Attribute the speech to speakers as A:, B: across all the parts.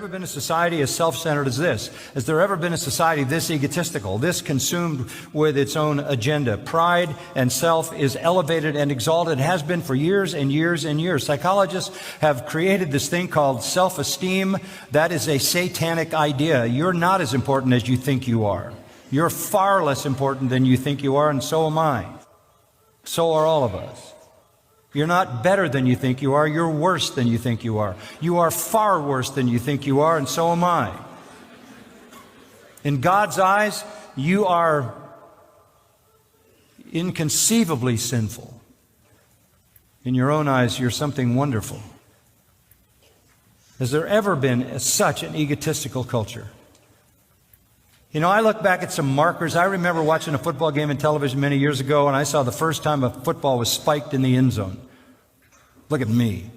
A: ever been a society as self-centered as this? Has there ever been a society this egotistical, this consumed with its own agenda? Pride and self is elevated and exalted. It has been for years and years and years. Psychologists have created this thing called self-esteem. That is a satanic idea. You're not as important as you think you are. You're far less important than you think you are, and so am I. So are all of us. You're not better than you think you are. You're worse than you think you are. You are far worse than you think you are, and so am I. In God's eyes, you are inconceivably sinful. In your own eyes, you're something wonderful. Has there ever been such an egotistical culture? You know, I look back at some markers. I remember watching a football game on television many years ago, and I saw the first time a football was spiked in the end zone. Look at me.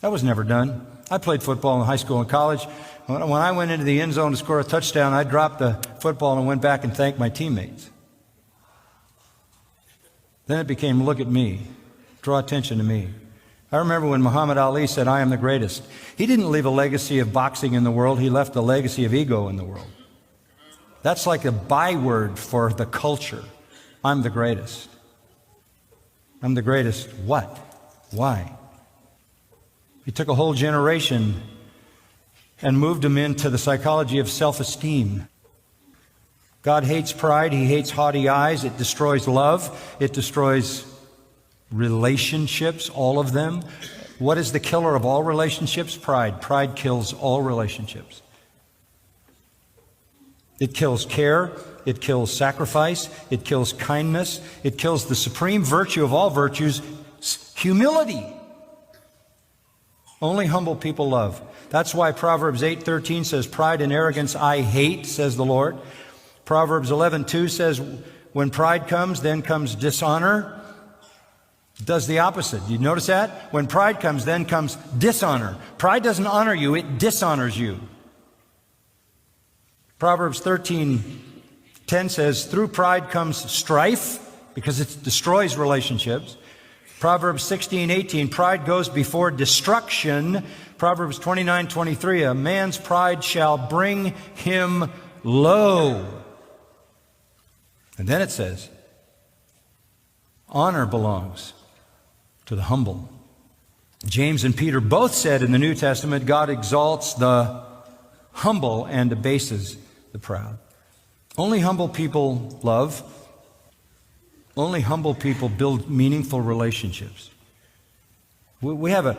A: That was never done. I played football in high school and college. When I went into the end zone to score a touchdown, I dropped the football and went back and thanked my teammates. Then it became, look at me. Draw attention to me. I remember when Muhammad Ali said, I am the greatest. He didn't leave a legacy of boxing in the world. He left a legacy of ego in the world. That's like a byword for the culture. I'm the greatest. I'm the greatest what? Why? He took a whole generation and moved them into the psychology of self-esteem. God hates pride. He hates haughty eyes. It destroys love. It destroys relationships, all of them. What is the killer of all relationships? Pride. Pride kills all relationships. It kills care, it kills sacrifice, it kills kindness, it kills the supreme virtue of all virtues, humility. Only humble people love. That's why Proverbs 8:13 says, pride and arrogance I hate, says the Lord. Proverbs 11:2 says, when pride comes, then comes dishonor. It does the opposite. You notice that? When pride comes, then comes dishonor. Pride doesn't honor you, it dishonors you. Proverbs 13:10 says, through pride comes strife, because it destroys relationships. Proverbs 16:18, pride goes before destruction. Proverbs 29:23, a man's pride shall bring him low. And then it says, honor belongs to the humble. James and Peter both said in the New Testament, God exalts the humble and abases the proud. Only humble people love. Only humble people build meaningful relationships. We have a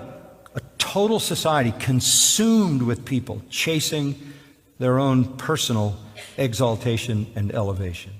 A: total society consumed with people chasing their own personal exaltation and elevation.